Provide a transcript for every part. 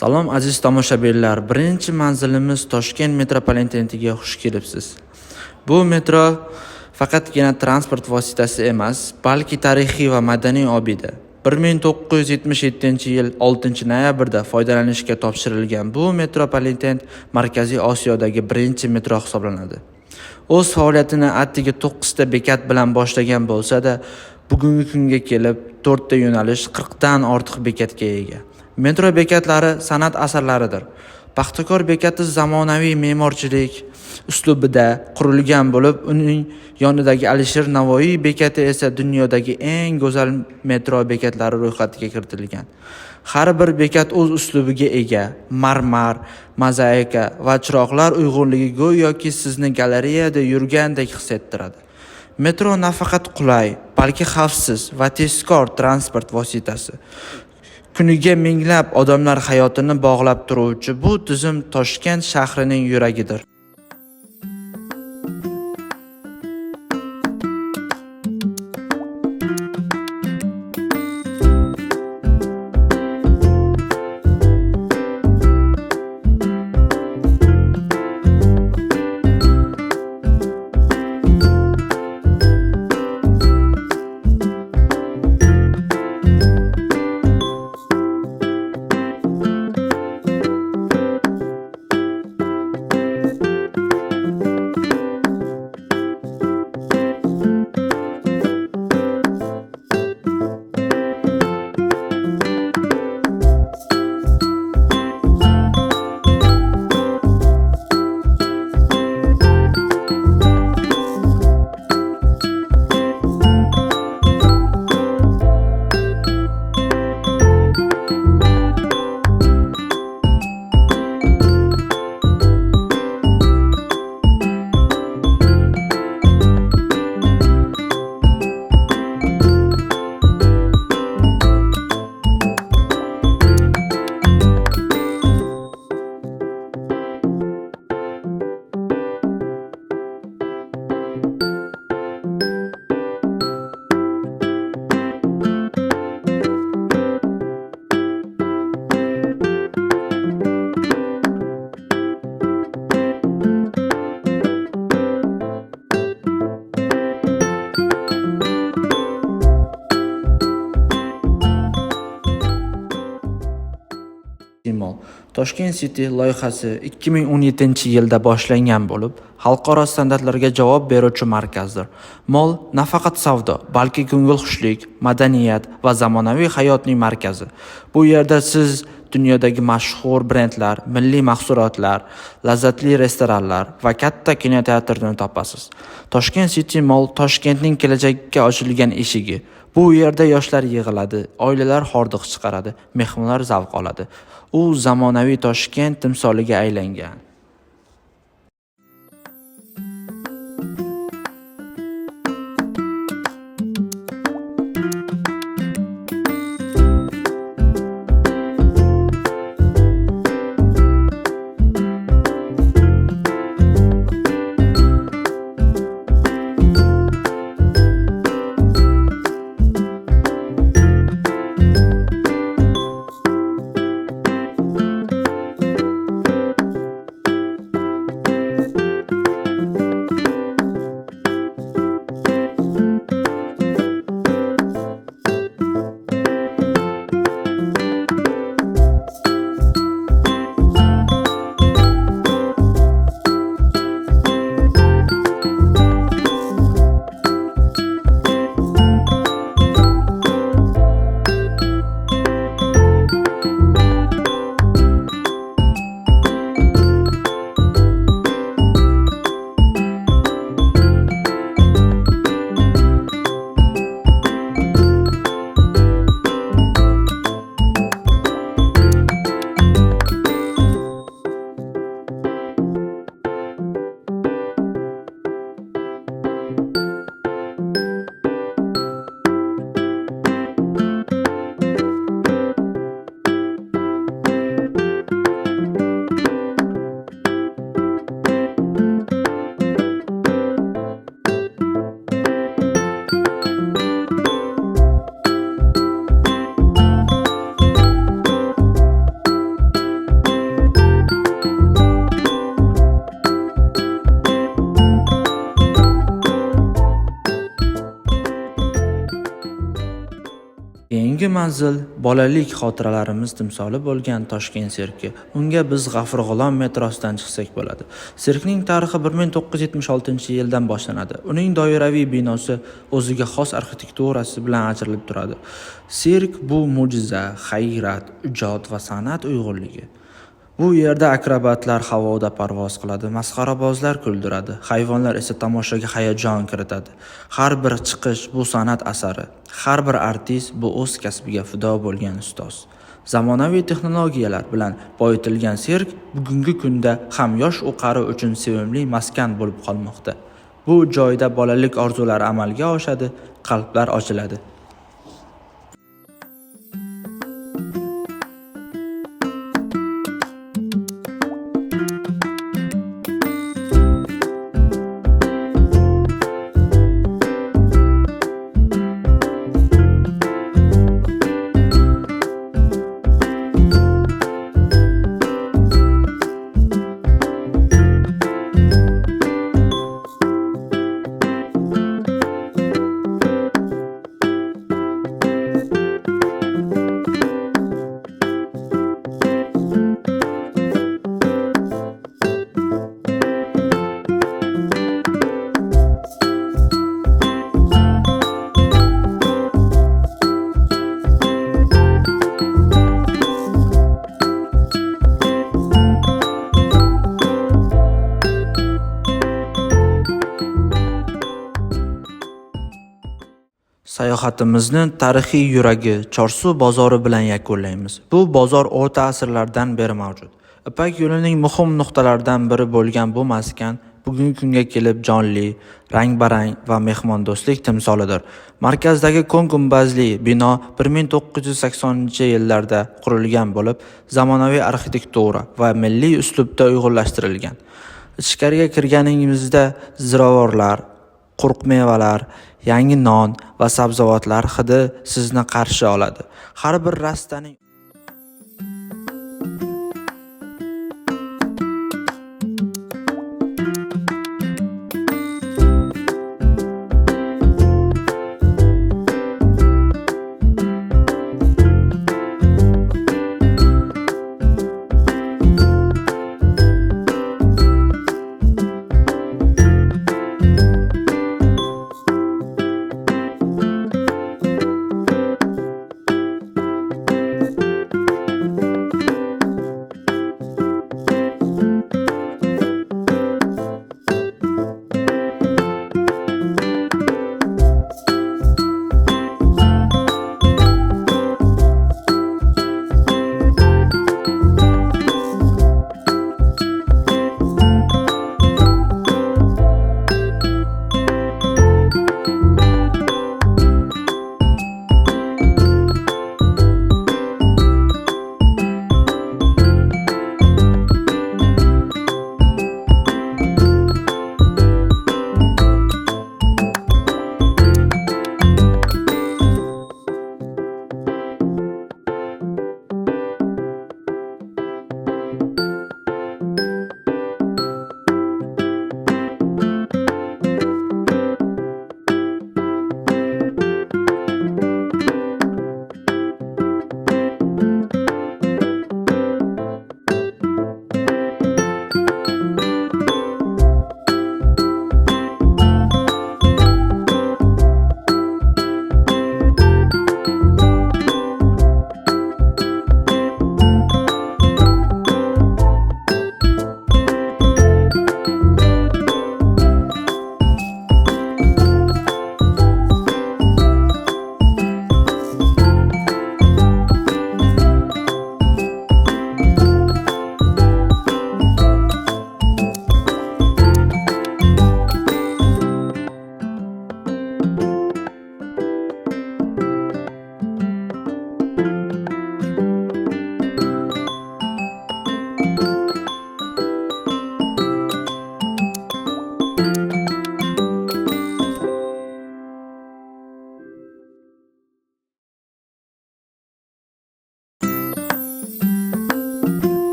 Salom aziz tomoshabinlar, birinchi manzilimiz Toshkent metropoliteniga xush kelibsiz. Bu metro faqatgina transport vositasi emas, balki tarixiy va madaniy obida. 1977-yil 6-noyabrda foydalanishga topshirilgan bu metropoliten Markaziy Osiyodagi birinchi metro hisoblanadi. O'z faoliyatini atigi 9 ta bekat bilan boshlagan bo'lsa-da, bugungi kunga kelib 4 ta yo'nalish 40 dan ortiq bekatga ega. Metro bekatlari san'at asarlaridir. Paxtakor bekati zamonaviy me'morchilik uslubida qurilgan bo'lib, uning yonidagi Alisher Navoiy bekati esa dunyodagi eng go'zal metro bekatlari ro'yxatiga kiritilgan. Har bir bekat o'z uslubiga ega. Marmar, mozaika va chiroqlar uyg'unligi go'yoki sizni galereyada yurgandek his ettiradi. Metro nafaqat qulay, balki xavfsiz va tezkor transport vositasi. Kuniga minglab odamlar hayotini bog'lab turuvchi bu tizim Toshkent shahrining yuragidir. Toshkent City loyihasi 2017-yilda boshlangan bo'lib, xalqaro standartlarga javob beruvchi markazdir. Mol nafaqat savdo, balki ko'ngilxushlik, madaniyat va zamonaviy hayotning markazi. Bu yerda siz dunyodagi mashhur brendlar, milliy mahsulotlar, lazzatli restoranlar va katta kinoteatrni topasiz. Toshkent City Mall Toshkentning kelajakka ochilgan eshigi. Bu yerda yoshlar yig'iladi, oilalar hordiq chiqaradi, mehmonlar zavq oladi. U zamonaviy Toshkent timsoliga aylangan. manzil bolalik xotiralarimiz timsoli bo'lgan Toshkent sirki. Unga biz G'afur G'ulom metrosidan chiqsak bo'ladi. Sirkning tarixi 1976-yildan boshlanadi. Uning doiraviy binosi o'ziga xos arxitekturasi bilan ajralib turadi. Sirk bu mo'jiza, hayrat, ijod va san'at uyg'unligi. Bu yerda akrobatlar havoda parvoz qiladi, masxarabozlar kuldiradi, hayvonlar esa tomoshaga hayajon kiritadi. Har bir chiqish bu san'at asari, har bir artist bu o'z kasbiga fido bo'lgan ustoz. Zamonaviy texnologiyalar bilan boyitilgan sirk bugungi kunda ham yosh u qari uchun sevimli maskan bo'lib qolmoqda. Bu joyda bolalik orzulari amalga oshadi, qalblar ochiladi. Sayohatimizni tarixiy yuragi Chorsu bozori bilan yakunlaymiz. Bu bozor o'rta asrlardan beri mavjud. Ipak yo'lining muhim nuqtalaridan biri bo'lgan bu maskan bugungi kunga kelib jonli, rang-barang va mehmondo'stlik timsolidir. Markazdagi ko'k gumbazli bino 1980-yillarda qurilgan bo'lib, zamonaviy arxitektura va milliy uslubda uyg'unlashtirilgan. Ichkariga kirganingizda ziravorlar, quruq mevalar, yangi non va sabzavotlar hidi sizni qarshi oladi. Har bir rastaning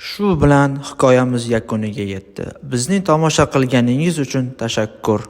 Shu bilan hikoyamiz yakuniga yetdi. Bizning tomosha qilganingiz uchun tashakkur.